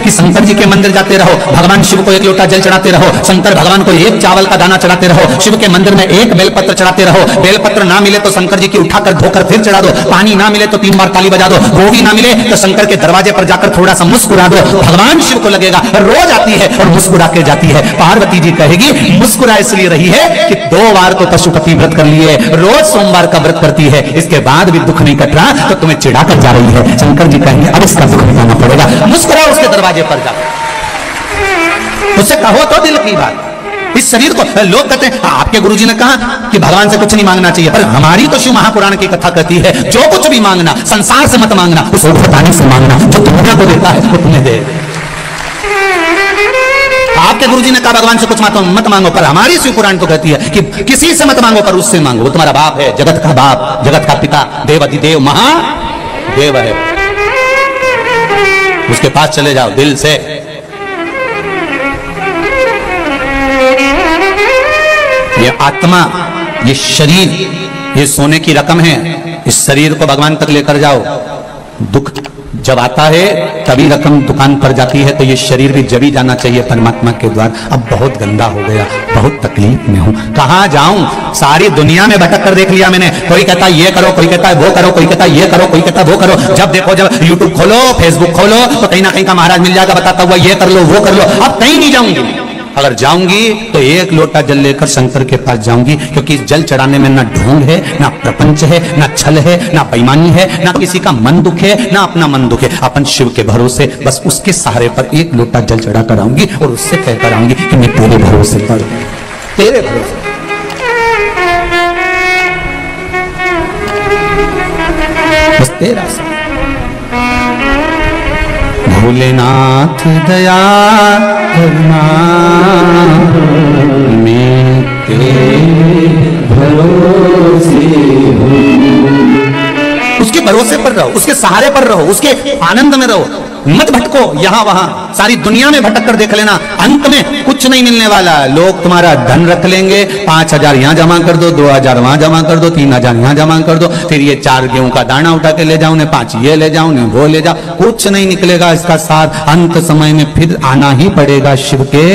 कि शंकर जी के मंदिर जाते रहो, भगवान शिव को एक लोटा जल चढ़ाते रहो, शंकर भगवान को एक चावल का दाना चढ़ाते रहो, शिव के मंदिर में एक बेलपत्र चढ़ाते रहो, बेलपत्र ना मिले तो शंकर जी की उठाकर धोकर फिर चढ़ा दो, पानी ना मिले तो 3 बार ताली बजा दो, वो भी ना मिले तो शंकर के दरवाजे पर जाकर थोड़ा सा मुस्कुरा दो। भगवान शिव को लगेगा रोज आती है और मुस्कुरा के जाती है। पार्वती जी कहेगी मुस्कुरा इसलिए रही है कि 2 बार तो पशुपति व्रत कर लिए, रोज सोमवार का व्रत करती है, इसके बाद भी दुख नहीं कट रहा तो तुम्हें चिढ़ा कर जा रही है। शंकर जी कहेंगे अब इसका दुख मिटाना पड़ेगा, मुस्कुरा उसके दरवाजे पर जाकर, उससे कहो तो दिल की बात। इस शरीर को लोग कहते हैं आपके गुरुजी ने कहा कि भगवान से कुछ नहीं मांगना चाहिए, पर हमारी तो शिव महापुराण की कथा कहती है जो कुछ भी मांगना संसार से मत मांगना, उस बताने से मांगना, जो दुनिया को देता है वो तुम्हें दे। आपके गुरुजी ने कहा भगवान से कुछ मत मांगो, पर हमारी शिव पुराण तो कहती है कि किसी से मत मांगो पर उससे मांगो, वो तुम्हारा बाप है, जगत का बाप, जगत का पिता, देवाधिदेव महादेव है, उसके पास चले जाओ दिल से। ये आत्मा, ये शरीर, ये सोने की रकम है, इस शरीर को भगवान तक लेकर जाओ। दुख जब आता है तभी रकम दुकान पर जाती है, तो ये शरीर भी जब ही जाना चाहिए परमात्मा के द्वार। अब बहुत गंदा हो गया, बहुत तकलीफ में हूं, कहां जाऊं, सारी दुनिया में भटक कर देख लिया मैंने। कोई कहता है ये करो, कोई कहता है वो करो, कोई कहता है ये करो, कोई कहता है वो करो। जब देखो, जब यूट्यूब खोलो, फेसबुक खोलो, तो कहीं ना कहीं का महाराज मिल जाएगा बताता हुआ ये कर लो वो कर लो। अब कहीं नहीं जाऊंगी, अगर जाऊंगी तो एक लोटा जल लेकर शंकर के पास जाऊंगी, क्योंकि जल चढ़ाने में ना ढोंग है, ना प्रपंच है, ना छल है, ना बेईमानी है, ना किसी का मन दुख है, ना अपना मन दुख है। अपन शिव के भरोसे, बस उसके सहारे पर एक लोटा जल चढ़ा कर आऊंगी और उससे कहकर आऊंगी कि मैं तेरे भरोसे पर, तेरे भरोसे। बस तेरा सा भोलेनाथ दया करना, मैं तेरे भरोसे हूँ। उसके भरोसे पर रहो, उसके सहारे पर रहो, उसके आनंद में रहो, मत भटको यहां वहां। सारी दुनिया में भटक कर देख लेना, अंत में कुछ नहीं मिलने वाला। लोग तुम्हारा धन रख लेंगे, 5,000 यहां जमा कर दो, 2,000 वहां जमा कर दो, 3,000 यहां जमा कर दो, फिर ये 4 गेहूं का दाना उठा के ले जाओ, 5 ये ले जाओ, वो ले जाओ, कुछ नहीं निकलेगा इसका साथ। अंत समय में फिर आना ही पड़ेगा शिव के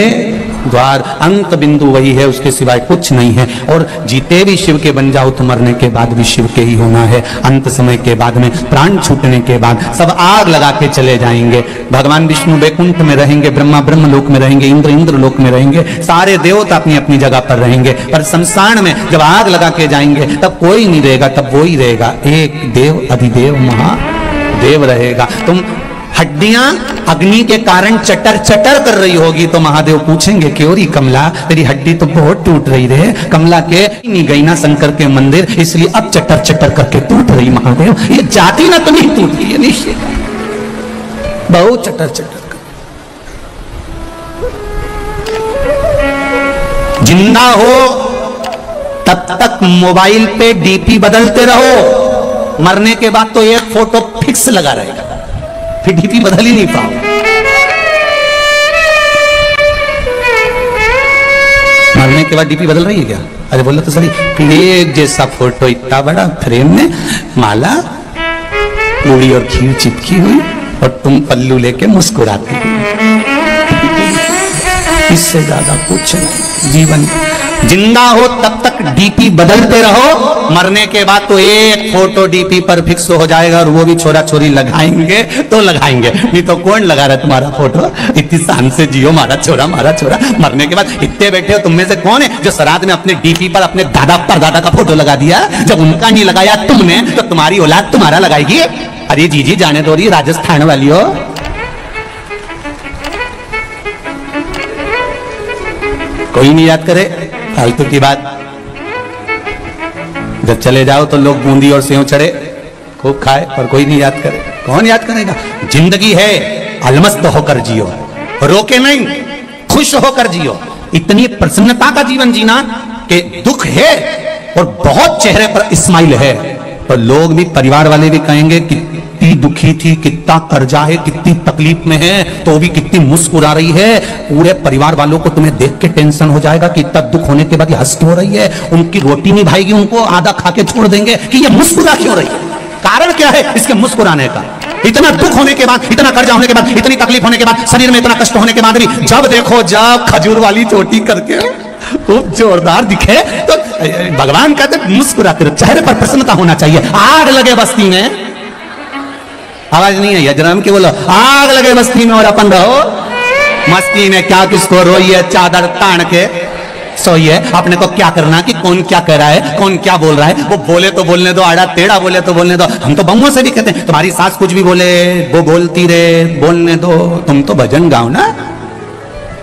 द्वार। अंत बिंदु वही है, उसके सिवाय कुछ नहीं है। और जीते भी शिव के बन जाओ तो मरने के बाद भी शिव के ही होना है। अंत समय के बाद में, प्राण छूटने के बाद सब आग लगा के चले जाएंगे। भगवान विष्णु वैकुंठ में रहेंगे, ब्रह्मा ब्रह्म लोक में रहेंगे, इंद्र इंद्र लोक में रहेंगे, सारे देवता अपनी अपनी जगह पर रहेंगे। पर शमशान में जब आग लगा के जाएंगे तब कोई नहीं रहेगा, तब वो ही रहेगा, एक देव अधिदेव महादेव रहेगा। तुम हड्डियां अग्नि के कारण चटर चटर कर रही होगी तो महादेव पूछेंगे क्यों री कमला, तेरी हड्डी तो बहुत टूट रही रहे। कमला के नहीं गई ना शंकर के मंदिर, इसलिए अब चटर चटर करके टूट रही। महादेव ये जाती ना तो नहीं टूटती है, निश्चित बहुत चटर चटर कर। जिंदा हो तब तक मोबाइल पे डीपी बदलते रहो, मरने के बाद तो एक फोटो फिक्स लगा रहेगा, फिर डीपी बदल ही नहीं पाओ। मरने के बाद डीपी बदल रही है क्या? अरे बोलो तो सही, एक जैसा फोटो, इतना बड़ा फ्रेम में, माला पूरी और खीर चिपकी हुई, और तुम पल्लू लेके मुस्कुराती हुई। इससे ज्यादा कुछ नहीं जीवन। जिंदा हो तब तक डीपी बदलते रहो, मरने के बाद तो एक फोटो डीपी पर फिक्स हो जाएगा, और वो भी छोरा छोरी लगाएंगे तो लगाएंगे, नहीं तो कौन लगा रहा है तुम्हारा फोटो? इतनी शान से जियो, मारा छोरा मारा छोरा। मरने के बाद इतने बैठे हो, तुम में से कौन है जो श्राद्ध में अपने डीपी पर अपने दादा परदादा का फोटो लगा दिया? जब उनका नहीं लगाया तुमने, तो तुम्हारी औलाद तुम्हारा लगाएगी। अरे जीजी जाने दो, रही राजस्थान वाली हो। कोई नहीं याद करे, फालतू की बात। जब चले जाओ तो लोग बूंदी और सेव चढ़े खूब खाए, और कोई नहीं याद करे। कौन याद करेगा? जिंदगी है, अलमस्त होकर जियो, रोके नहीं, खुश होकर जियो। इतनी प्रसन्नता का जीवन जीना कि दुख है और बहुत चेहरे पर स्माइल है, तो लोग भी, परिवार वाले भी कहेंगे कितनी दुखी थी, कितना कर्जा है, कितनी तकलीफ में है, तो भी कितनी मुस्कुरा रही है। पूरे परिवार वालों को तुम्हें देख के टेंशन हो जाएगा कि इतना दुख होने के बाद ये हंस क्यों रही है। उनकी रोटी नहीं भाएगी, उनको आधा खा के छोड़ देंगे कि ये मुस्कुरा क्यों रही है। कारण क्या है इसके मुस्कुराने का? इतना दुख होने के बाद, इतना कर्जा होने के बाद, इतनी तकलीफ होने के बाद, शरीर में इतना कष्ट होने के बाद भी जब देखो जब खजूर वाली चोटी करके खूब जोरदार दिखे तो भगवान कहते मुस्कुराते रहो, चेहरे पर प्रसन्नता होना चाहिए। आग लगे बस्ती में, आवाज नहीं है यजराम की, बोलो आग लगे बस्ती में और अपन रहो मस्ती में। क्या किसको रोइए, चादर तान के सोइए। अपने को क्या करना कि कौन क्या कह रहा है, कौन क्या बोल रहा है, वो बोले तो बोलने दो, आड़ा टेढ़ा बोले तो बोलने दो। हम तो बहुओं से भी कहते हैं तुम्हारी सास कुछ भी बोले वो बोलती रहे, बोलने दो, तुम तो भजन गाओ ना,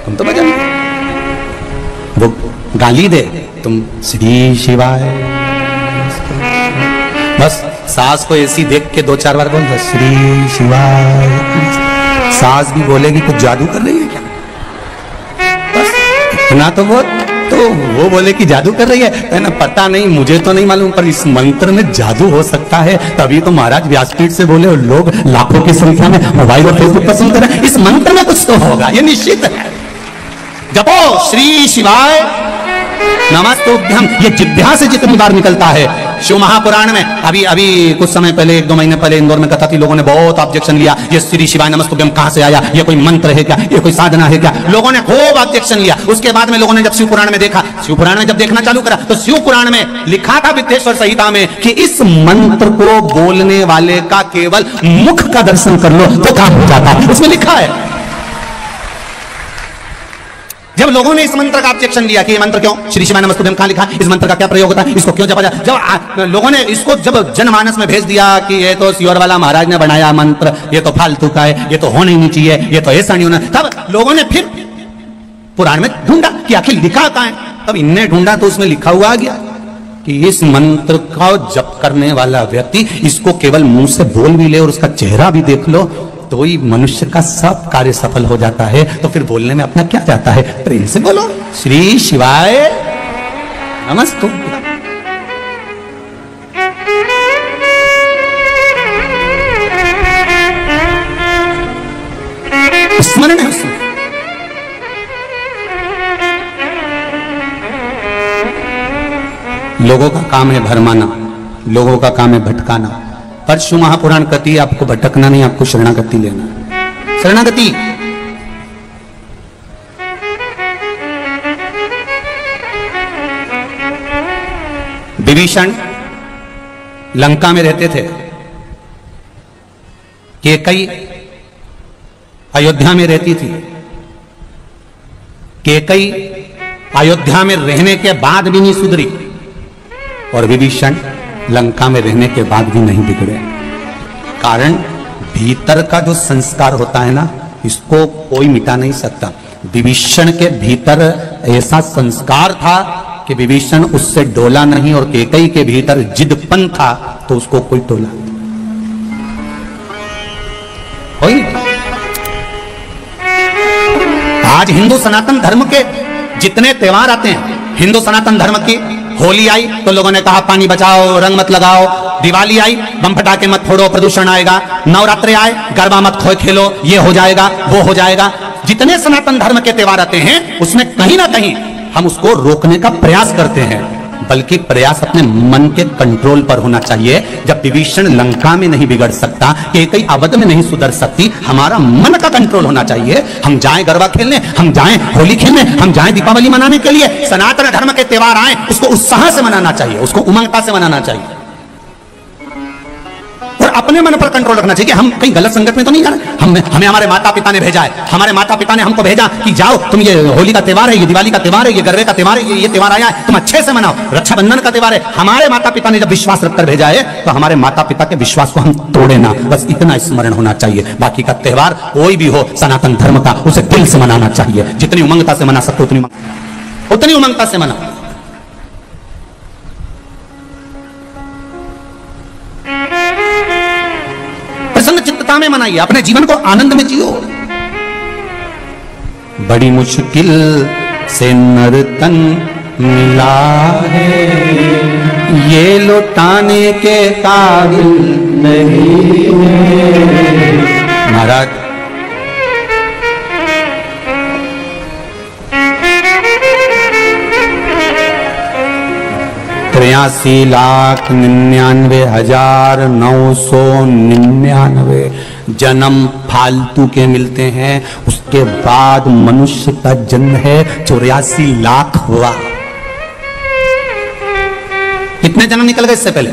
तुम तो भजन, वो गाली दे तुम श्री शिवाय, बस सास को ऐसी देख के 2-4 बार बोल दो श्री शिवाय। सास भी बोलेगी कुछ जादू कर रही है क्या, बस इतना तो वो बोले कि जादू कर रही है ना, पता नहीं, मुझे तो नहीं मालूम, पर इस मंत्र में जादू हो सकता है। तभी तो महाराज व्यासपीठ से बोले और लोग लाखों की संख्या में मोबाइल और फेसबुक पर सुनते रहे। इस मंत्र में कुछ तो होगा, ये निश्चित है। जपो श्री शिवाय नमस्तुभ्यम, ये जिह्वा से जितनी बार निकलता है। शिव महापुराण में अभी कुछ समय पहले, 1-2 महीने पहले इंदौर में कथा थी, लोगों ने बहुत ऑब्जेक्शन लिया, ये श्री शिवाय नमस्तुभ्यम कहां से आया, ये कोई मंत्र है क्या, ये कोई साधना है क्या, लोगों ने खूब ऑब्जेक्शन लिया। उसके बाद में लोगों ने जब शिव पुराण में देखा, शिव पुराण में जब देखना चालू करा तो शिव पुराण में लिखा था विद्येश्वर संहिता में कि इस मंत्र को बोलने वाले का केवल मुख का दर्शन कर लो तो काम हो जाता है, उसमें लिखा है। जब लोगों ने इस मंत्र का ऑब्जेक्शन लिया कि ये मंत्र क्यों, श्री शिवाय नमस्तुभ्यम कहां लिखा, इस मंत्र का क्या प्रयोग होता है, इसको क्यों जपा जाए, जब लोगों ने इसको जब जनमानस में भेज दिया कि ये तो सियोर वाला महाराज ने बनाया मंत्र, ये तो फालतू का है, ये तो होना ही नहीं चाहिए, ये तो ऐसा नहीं होना, तब लोगों ने फिर पुराण में ढूंढा कि आखिर लिखा कहां है। तब इनने ढूंढा तो उसमें लिखा हुआ आ गया कि इस मंत्र का जप करने वाला व्यक्ति इसको केवल मुंह से बोल भी ले और उसका चेहरा भी देख लो तो ही मनुष्य का सब कार्य सफल हो जाता है। तो फिर बोलने में अपना क्या जाता है, प्रेम से बोलो श्री शिवाय नमस्तुभ्यम। स्मरण है उसमें। लोगों का काम है भरमाना, लोगों का काम है भटकाना, पर शिव महापुराण कहती है आपको भटकना नहीं, आपको शरणागति लेना। शरणागति विभीषण लंका में रहते थे, कैकेयी अयोध्या में रहती थी। कैकेयी अयोध्या में रहने के बाद भी नहीं सुधरी और विभीषण लंका में रहने के बाद भी नहीं बिगड़े। कारण भीतर का जो संस्कार होता है ना, इसको कोई मिटा नहीं सकता। विभीषण के भीतर ऐसा संस्कार था कि विभीषण उससे डोला नहीं, और कैकेयी के भीतर जिदपन था तो उसको कोई टोला कोई। आज हिंदू सनातन धर्म के जितने त्योहार आते हैं, हिंदू सनातन धर्म की होली आई तो लोगों ने कहा पानी बचाओ, रंग मत लगाओ। दिवाली आई बम फटाके मत फोड़ो, प्रदूषण आएगा। नवरात्रि आए गरबा मत खेलो, ये हो जाएगा वो हो जाएगा। जितने सनातन धर्म के त्योहार आते हैं उसमें कहीं ना कहीं हम उसको रोकने का प्रयास करते हैं, बल्कि प्रयास अपने मन के कंट्रोल पर होना चाहिए। जब विभीषण लंका में नहीं बिगड़ सकता, कैकेयी अवध में नहीं सुधर सकती, हमारा मन का कंट्रोल होना चाहिए। हम जाएं गरबा खेलने, हम जाएं होली खेलने, हम जाएं दीपावली मनाने के लिए। सनातन धर्म के त्योहार आए उसको उत्साह से मनाना चाहिए, उसको उमंगता से मनाना चाहिए, और अपने मन पर कंट्रोल रखना चाहिए। हम कहीं गलत संगत में तो नहीं जा रहे। हमें हमारे माता पिता ने भेजा है, हमारे माता पिता ने हमको भेजा कि जाओ तुम, ये होली का त्योहार है, ये दिवाली का त्योहार है, ये गरबे का त्योहार है, ये त्योहार आया है, तुम अच्छे से मनाओ। रक्षाबंधन का त्योहार है, हमारे माता पिता ने जब विश्वास रखकर भेजा है तो हमारे माता पिता के विश्वास को हम तोड़े ना, बस इतना स्मरण होना चाहिए। बाकी का त्योहार कोई भी हो सनातन धर्म का, उसे दिल से मनाना चाहिए। जितनी उमंगता से मना सकते उतनी उमंगता से मनाओ। चित्तता में मनाइए, अपने जीवन को आनंद में जियो। बड़ी मुश्किल से नर्तन मिला है, ये लौटाने के काबिल नहीं है। महाराज 83,99,999 जन्म फालतू के मिलते हैं। उसके बाद मनुष्य का जन्म है 84 लाख हुआ। कितने जन्म निकल गए इससे पहले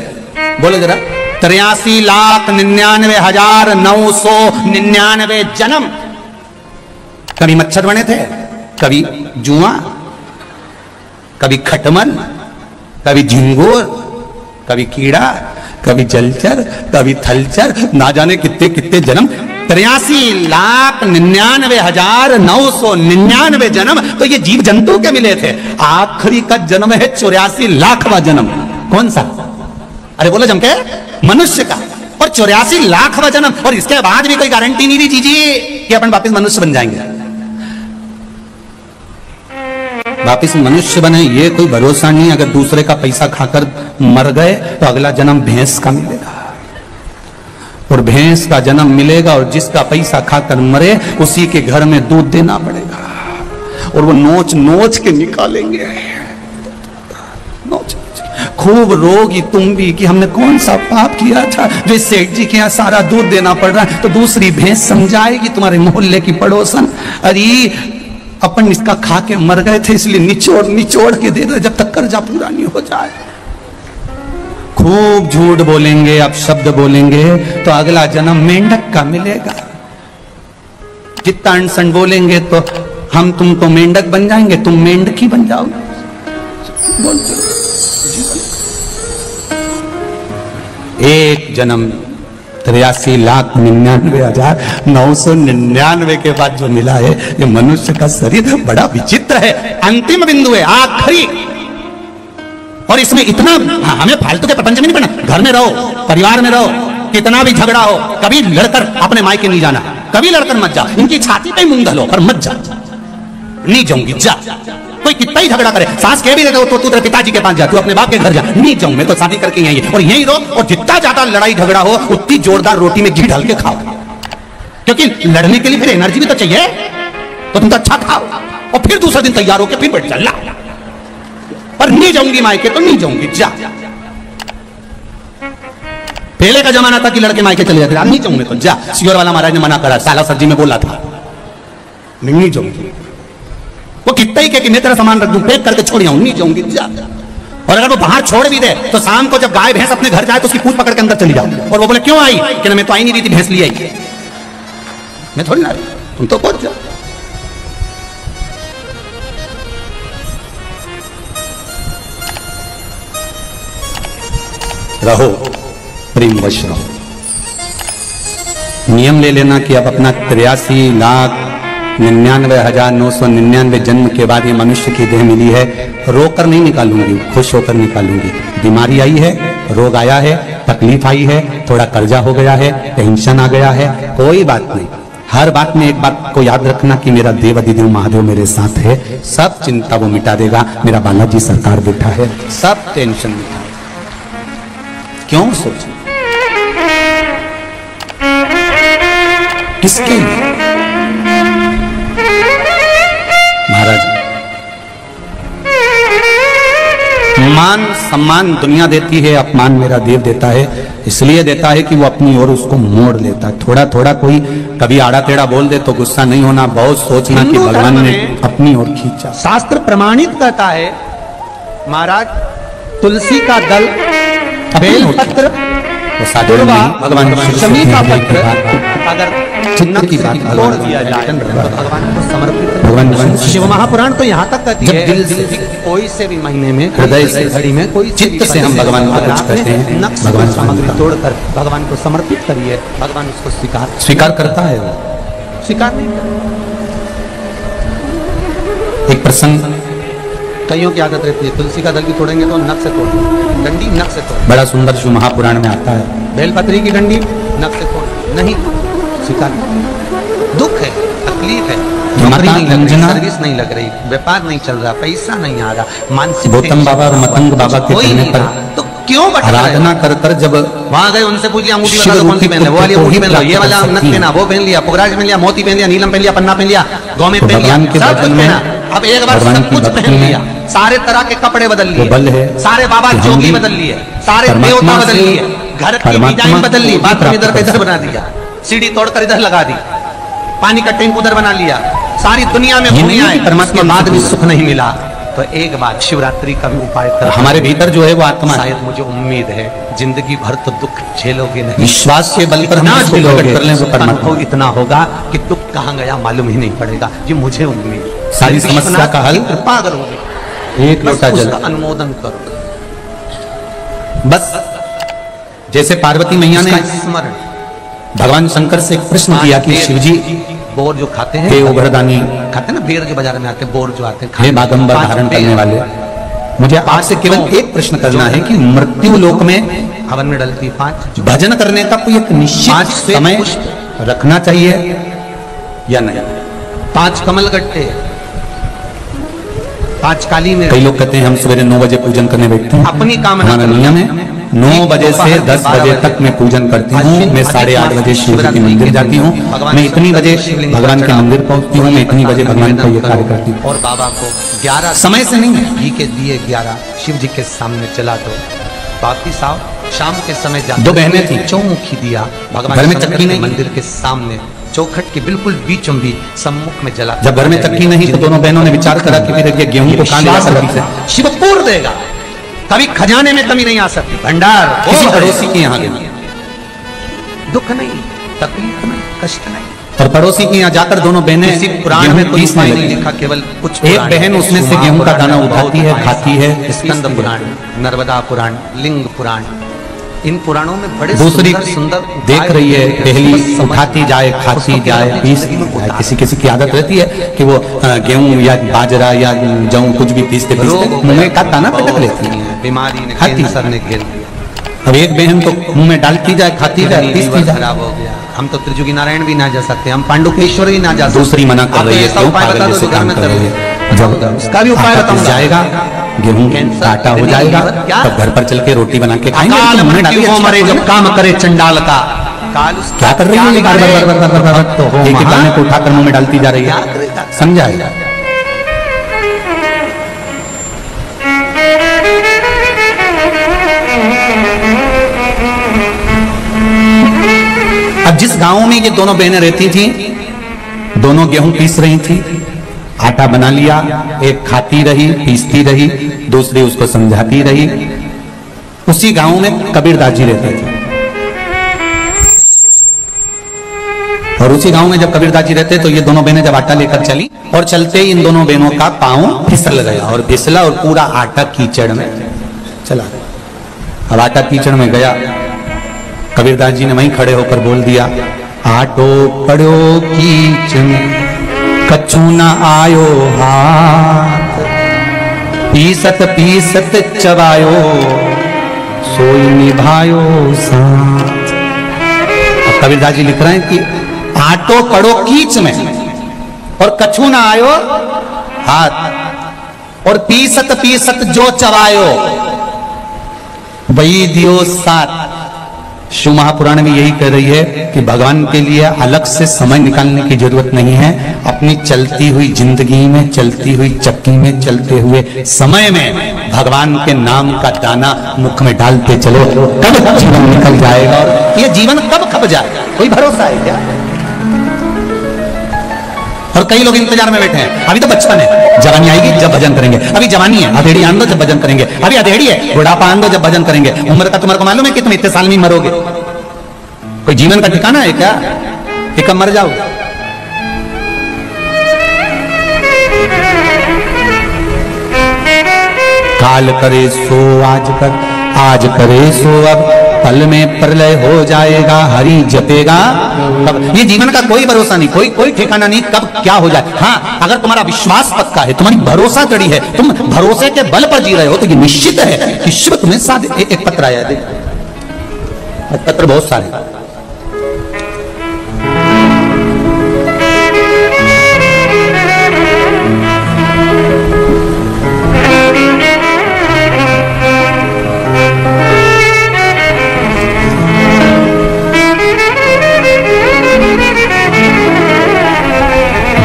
बोलो जरा? 83,99,999 जन्म। कभी मच्छर बने थे, कभी जुआ, कभी खटमल, कभी झिंगुर, कभी कीड़ा, कभी जलचर, कभी थलचर, ना जाने कितने कितने जन्म। 83,99,999 जन्म तो ये जीव जंतु के मिले थे। आखिरी का जन्म है 84 लाखवां जन्म। कौन सा? अरे बोलो जम के, मनुष्य का। और 84 लाखवां जन्म, और इसके बाद भी कोई गारंटी नहीं दी जीजी कि अपन वापिस मनुष्य बन जाएंगे। वापिस मनुष्य बने ये कोई भरोसा नहीं। अगर दूसरे का पैसा खाकर मर गए तो अगला जन्म भैंस का मिलेगा, और भैंस का जन्म मिलेगा, और जिसका पैसा खाकर मरे उसी के घर में दूध देना पड़ेगा, और वो नोच नोच के निकालेंगे। नोच खूब रोगी तुम भी कि हमने कौन सा पाप किया था जो सेठ जी के यहाँ सारा दूध देना पड़ रहा है। तो दूसरी भैंस समझाएगी तुम्हारे मोहल्ले की पड़ोसन, अरे अपन इसका खा के मर गए थे इसलिए निचोड़ निचोड़ के दे दो जब तक कर्जा पूरा नहीं हो जाए। खूब झूठ बोलेंगे, अपशब्द बोलेंगे तो अगला जन्म मेंढक का मिलेगा। जितना अनसन बोलेंगे तो हम तुम तो मेंढक बन जाएंगे, तुम मेंढकी बन जाओगे। एक जन्म 83,99,999 के बाद जो मिला है ये मनुष्य का शरीर बड़ा विचित्र है। अंतिम बिंदु है, आखिरी। और इसमें इतना हमें फालतू के प्रपंच में नहीं पड़ना। घर में रहो, परिवार में रहो, कितना भी झगड़ा हो, कभी लड़कर अपने मायके नहीं जाना, कभी लड़कर मत जा। इनकी छाती पे मूंग धलो पर मत जा। नहीं जाऊंगी जा। कोई कितना ही झगड़ा करे, सास कह भी देते हो तो तू तेरे पिताजी के पास जा, तू अपने बाप के घर जा। नहीं जाऊं, मैं तो शादी करके यहीं और यहीं रहो, और जितना ज्यादा लड़ाई झगड़ा हो उतनी जोरदार रोटी में घी डाल के खाओ, क्योंकि लड़ने के लिए फिर एनर्जी भी तो चाहिए। तो तुम तो अच्छा खाओ और फिर दूसरे दिन तैयार होकर फिर बैठ चल। पर नहीं जाऊंगी मायके तो नहीं जाऊंगी जा। पहले का जमाना था कि लड़के मायके चले जाते, नहीं जाऊंगे तो जा। सियोर वाला महाराज ने मना करा, साला सब्जी में बोला था नहीं जाऊंगी। वो कितना ही कि मैं तेरा सामान रख दूं, पैक करके छोड़ आऊं, नहीं जाऊंगी जा। और अगर वो बाहर छोड़ भी दे तो शाम को जब गाय भैंस अपने घर जाए तो उसकी पूंछ पकड़ के अंदर चली जाओ, और वो बोले क्यों आई? कि मैं तो आई नहीं रही थी, भैंस ली आई। मैं थोड़ी ना रही, तुम तो पहुंच जाओ। रहो प्रेम वश रहो। नियम ले लेना कि अब अपना 83,99,999 जन्म के बाद ये मनुष्य की देह मिली है, रोकर नहीं निकालूंगी, खुश होकर निकालूंगी। बीमारी आई है, रोग आया है, तकलीफ आई है, थोड़ा कर्जा हो गया है, टेंशन आ गया है, कोई बात नहीं। हर बात में एक बात को याद रखना कि मेरा देव अधिदेव महादेव मेरे साथ है, सब चिंता वो मिटा देगा। मेरा बालाजी सरकार बैठा है, सब टेंशन मिटा। क्यों सोच किसके लिए? महाराज मान सम्मान दुनिया देती है, अपमान मेरा देव देता है। इसलिए देता है कि वो अपनी ओर उसको मोड़ लेता है। थोड़ा थोड़ा कोई कभी आड़ा टेढ़ा बोल दे तो गुस्सा नहीं होना, बहुत सोचना कि भगवान ने अपनी ओर खींचा। शास्त्र प्रमाणित करता है महाराज, तुलसी का दल, बेलपत्र, भगवान शमी का पत्र अगर चिन्ह की बात छोड़ दिया जाए तो भगवान को समर्पित। भगवान शिव महापुराण तो यहाँ तक कहती है दिल से कोई से भी महीने में, हृदय से, घड़ी में, कोई चित्त से हम भगवान को कुछ कहते हैं, भगवान सामग्री तोड़कर भगवान को समर्पित करिए, भगवान उसको स्वीकार करता है। वो स्वीकार नहीं करता। एक प्रसंग कईयों की आदत रहती है, तुलसी का दल भी तोड़ेंगे तो नख से तोड़ेंगे, डंडी नख से तोड़। बड़ा सुंदर शिव महापुराण में आता है, बेलपत्री की डंडी नख से तोड़ नहीं स्वीकार। दुख है, तकलीफ है, नौकरी नहीं लग रही, सर्विस नहीं लग रही, व्यापार नहीं चल रहा, पैसा नहीं आ रहा, मानसिक गौतम बाबा और मतंग बाबा के कहने पर तो क्यों आराधना कर कर जब वहां गए उनसे पूछ लिया अंगूठी वाला कौन सी पहन ले, वो वाली अंगूठी पहन लो, ये वाला नथ पहना, वो पहन लिया, पुगराज पहन लिया, मोती पहन लिया, नीलम पहन लिया, पन्ना पहन लिया, गौमे पहन लिया, सब पहना। अब एक बार सब कुछ पहन लिया, सारे तरह के कपड़े बदल लिए, सारे बाबा जोगी बदल लिए, सारे देवता बदल लिए, घर की डिजाइन बदल ली, बाथरूम इधर का इधर बना दिया, सीढ़ी तोड़कर इधर लगा दी, पानी का टैंक उधर बना लिया, सारी दुनिया में घूम आए, परमात्मा बाद भी सुख नहीं मिला। तो एक बात, शिवरात्रि का भी उपाय कर, हमारे भीतर जो है वो आत्मा, शायद मुझे उम्मीद है जिंदगी भर तो दुख झेलोगे नहीं, विश्वास के बल पर ना झेलोगे, कर लें तो परमात्मा को इतना होगा कि दुख कहाँ गया मालूम ही नहीं पड़ेगा। ये मुझे उम्मीद, सारी समस्या का हल कृपा करोगे, एक लोटा जल अनुमोदन करो बस। जैसे पार्वती मैया ने स्मरण भगवान शंकर से एक प्रश्न किया कि शिव जी बोर जो खाते हैं, उभरदानी खाते हैं ना, बेर जो बाजार में आते हैं, बोर जो आते हैं, बागंबर धारण करने वाले, मुझे आपसे केवल एक प्रश्न करना है कि मृत्यु लोक में हवन में डलती 5 भजन करने का कोई एक निश्चित समय रखना चाहिए या नहीं? 5 कमल गट्टे, 5 काली में। कई लोग कहते हैं हम सवेरे 9 बजे पूजन करने बैठते हैं, अपनी कामना, हमारा नियम है 9 बजे से 10 बजे तक मैं पूजन करती हूँ, मैं 8:30 बजे शिव जी के मंदिर जाती हूँ, मैं इतनी बजे भगवान के मंदिर पहुँचती हूँ, मैं इतनी बजे भगवान का ये कार्य करती हूँ। और बाबा को 11 समय से नहीं, घी के दिए 11 शिव जी के सामने जला दो, वापिस आओ, शाम के समय जा। 2 बहनें थी, चौमुखी दिया भगवान घर में चक्की नहीं, मंदिर के सामने चौखट के बिल्कुल बीचों बीच सम्मुख में जला। जब घर में चक्की नहीं तो दोनों बहनों ने विचार करा कि फिर ये गेहूं को कहां शिव पूर देगा, कभी खजाने में कमी नहीं आ सकती, भंडार किसी पड़ोसी के यहाँ दुख नहीं, तकलीफ नहीं, कष्ट नहीं। और पड़ोसी के यहाँ जाकर दोनों बहनें, किसी पुराण में कोई नहीं लिखा, केवल कुछ एक बहन उसमें से गेहूं का दाना उठाती है, खाती है। स्कंद पुराण, नर्मदा पुराण, लिंग पुराण, इन पुराणों में बड़े दूसरी सुंदर देख रही है, पहली उठाती जाए, खाती जाए, पीसती जाए। किसी किसी की आदत रहती है कि वो गेहूं या बाजरा या जौ कुछ भी पीसते मुंह में का दाना पटक लेती है, बीमारी ने कैंसर ने घेर लिया। अब एक बहन तो मुंह में डालती जाए, खाती जाए, पीसती जाए। खराब हो गया, हम तो त्रिजुगी नारायण भी ना जा सकते, हम पांडुकेश्वर ही ना जा सकते। दूसरी मना कर रही है, क्यों पागल जैसे काम कर रही है। जब उसका भी उपाय बताऊं जाएगा, गेहूं आटा हो जाएगा, तब घर पर चल के रोटी बना के खाएंगे। मरे जब काम करे चंडाल का, क्या कर रही है, बार बार बार बार बार तो एक ही दाने को उठाकर मुंह में डालती जा रही है, समझाएगा। अब जिस गांव में ये दोनों बहनें रहती थी, दोनों गेहूं पीस रही थी, आटा बना लिया, एक खाती रही, पीसती रही, दूसरी उसको समझाती रही। उसी गांव में कबीरदास जी रहते थे, और उसी गांव में जब कबीरदास जी रहते तो ये दोनों बहनें जब आटा लेकर चली, और चलते ही इन दोनों बहनों का पांव फिसल गया, और फिसला और पूरा आटा कीचड़ में चला। अब आटा कीचड़ में गया, कबीरदास जी ने वहीं खड़े होकर बोल दिया, आटो पड़ो कीचड़ में कछु न आयो हाथ, पीसत पीसत चबायो सोई निभायो साथ। अब कबीरदास जी लिख रहे हैं कि आटो पड़ो कीच में और कछु न आयो हाथ, और पीसत पीसत जो चबायो वही दियो साथ। शिव महापुराण में यही कह रही है कि भगवान के लिए अलग से समय निकालने की जरूरत नहीं है, अपनी चलती हुई जिंदगी में, चलती हुई चक्की में, चलते हुए समय में भगवान के नाम का दाना मुख में डालते चलो, कब जीवन निकल जाएगा। और ये जीवन कब खप जाएगा, कोई भरोसा है क्या? और कई लोग इंतजार में बैठे हैं, अभी तो बचपन है, जवानी आएगी जब भजन करेंगे, अभी जवानी है, अधेड़ी आन दो जब भजन करेंगे, अभी अधेड़ी है, बुढ़ापा आन दो जब भजन करेंगे। उम्र का तुम्हारे को मालूम है कि तुम इतने साल में मरोगे? कोई जीवन का ठिकाना है क्या कि कब मर जाओगे? काल करे सो आज कर, आज करे सो अब, पल में प्रलय हो जाएगा, हरि जपेगा तब। ये जीवन का कोई भरोसा नहीं, कोई ठिकाना नहीं, कब क्या हो जाए। हाँ, अगर तुम्हारा विश्वास पक्का है, तुम्हारी भरोसा जड़ी है, तुम भरोसे के बल पर जी रहे हो, तो ये निश्चित है कि शिव तुम्हें साथ। एक पत्र आया, देख पत्र बहुत सारे।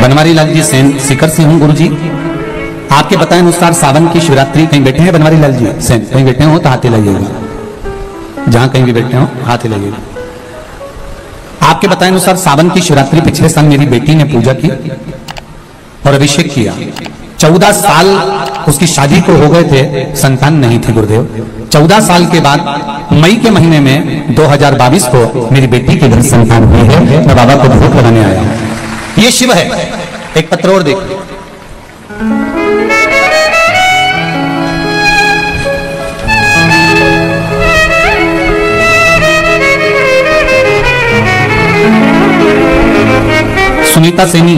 बनवारी लाल जी सेन सीकर से हूँ गुरु जी, आपके बताए अनुसार सावन की शिवरात्रि कहीं बैठे हैं बनवारी लाल जी सेन? कहीं बैठे हो तो हाथ हिलाइएगा, जहां कहीं भी बैठे हो हाथ हिलाइएगा। आपके बताए अनुसार सावन की शिवरात्रि पिछले साल मेरी बेटी ने पूजा की और अभिषेक किया। 14 साल उसकी शादी को हो गए थे, संतान नहीं थी गुरुदेव। 14 साल के बाद मई के महीने में 2022 को मेरी बेटी के घर संतान हुई है। मैं बाबा को भोग लगाने आया हूं। ये शिव है। एक पत्र और देखिए, सुनीता सैनी,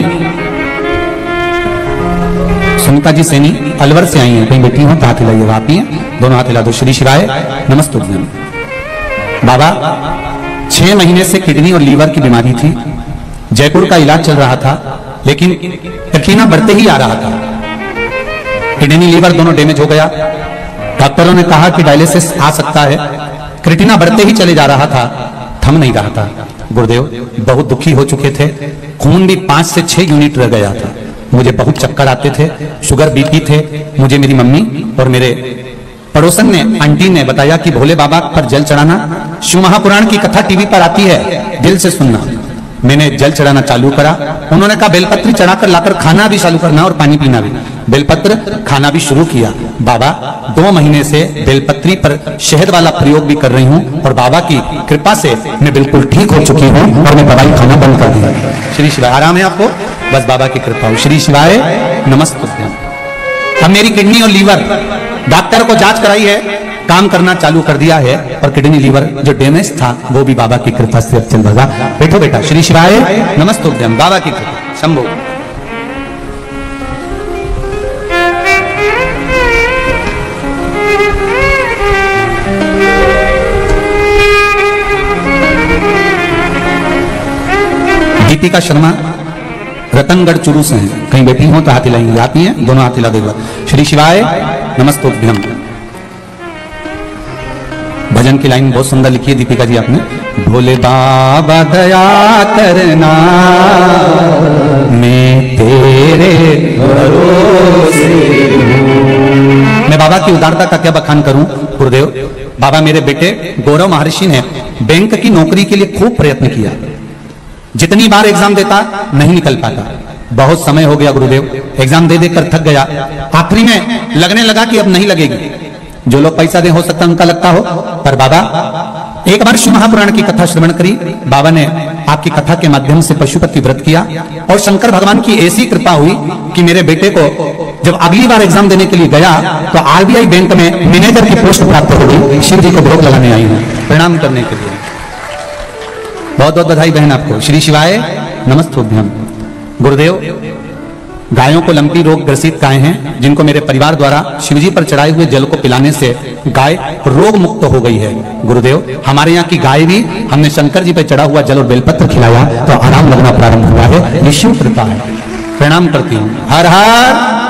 सुनीता जी सैनी अलवर से आई हैं। कहीं बेटी हो तो हाथ हिलाइएगा। आप ही हैं, दोनों हाथ हिला दो। श्री शिवाय नमस्ते। बाबा 6 महीने से किडनी और लीवर की बीमारी थी। जयपुर का इलाज चल रहा था, लेकिन यकीना बढ़ते ही आ रहा था। किडनी लीवर दोनों डैमेज हो गया। डॉक्टरों ने कहा कि डायलिसिस आ सकता है। क्रिटिना बढ़ते ही चले जा रहा था, थम नहीं रहा था। गुरुदेव बहुत दुखी हो चुके थे। खून भी 5 से 6 यूनिट रह गया था। मुझे बहुत चक्कर आते थे, शुगर बीपी थे। मुझे मेरी मम्मी और मेरे पड़ोसन ने, आंटी ने बताया कि भोले बाबा पर जल चढ़ाना। शिव महापुराण की कथा टीवी पर आती है, दिल से सुनना। मैंने जल चढ़ाना चालू करा। उन्होंने कहा बेलपत्र चढ़ाकर लाकर खाना भी चालू करना और पानी पीना भी। बेलपत्र खाना भी शुरू किया। बाबा 2 महीने से बेलपत्री पर शहद वाला प्रयोग भी कर रही हूँ और बाबा की कृपा से मैं बिल्कुल ठीक हो चुकी हूँ और मैं दवाई खाना बंद कर दिया। श्री शिवाय। आराम है आपको? बस बाबा की कृपा हो। श्री शिवाय नमस्ते। अब मेरी किडनी और लीवर डॉक्टर को जांच कराई है, काम करना चालू कर दिया है और किडनी लीवर जो डैमेज था वो भी बाबा की कृपा से अब चल रहा। बैठो बेटा। श्री शिवाय नमस्ते। बाबा की कृपा। शंभो। दीपिका शर्मा रतनगढ़ चुरू से हैं। कहीं बेटी हो तो हाथ हिलाएंगे। आती हैं, दोनों हाथ हिला देगा। श्री शिवाय नमस्तोभ्यम। भजन की लाइन बहुत सुंदर लिखी है दीपिका जी आपने। भोले बाबा दया करना मैं तेरे भरोसे हूं। मैं बाबा की उदारता का क्या बखान करूं गुरुदेव। बाबा मेरे बेटे गौरव महर्षि ने बैंक की नौकरी के लिए खूब प्रयत्न किया। जितनी बार एग्जाम देता नहीं निकल पाता। बहुत समय हो गया गुरुदेव, एग्जाम दे देकर थक गया। आखिरी में लगने लगा कि अब नहीं लगेगी। जो लोग पैसा दे हो सकता है उनका लगता हो, पर बाबा एक बार शिव महापुराण की कथा श्रवण करी। बाबा ने आपकी कथा के माध्यम से पशुपति व्रत किया और शंकर भगवान की ऐसी कृपा हुई कि मेरे बेटे को जब अगली बार एग्जाम देने के लिए गया तो आरबीआई बैंक में मैनेजर की पोस्ट प्राप्त हो गई। शिव जी को भोग लगाने आई हूँ प्रणाम करने के लिए। बहुत बहुत बधाई बहन आपको। श्री शिवाय नमस्तोभ्यम। गुरुदेव गायों को लंपी रोग ग्रसित गाय हैं, जिनको मेरे परिवार द्वारा शिवजी पर चढ़ाए हुए जल को पिलाने से गाय रोग मुक्त हो गई है। गुरुदेव हमारे यहाँ की गाय भी हमने शंकर जी पर चढ़ा हुआ जल और बेलपत्र खिलाया तो आराम लगना प्रारंभ हुआ है। ये शिव कृपा है। प्रणाम करती हूँ। हर हर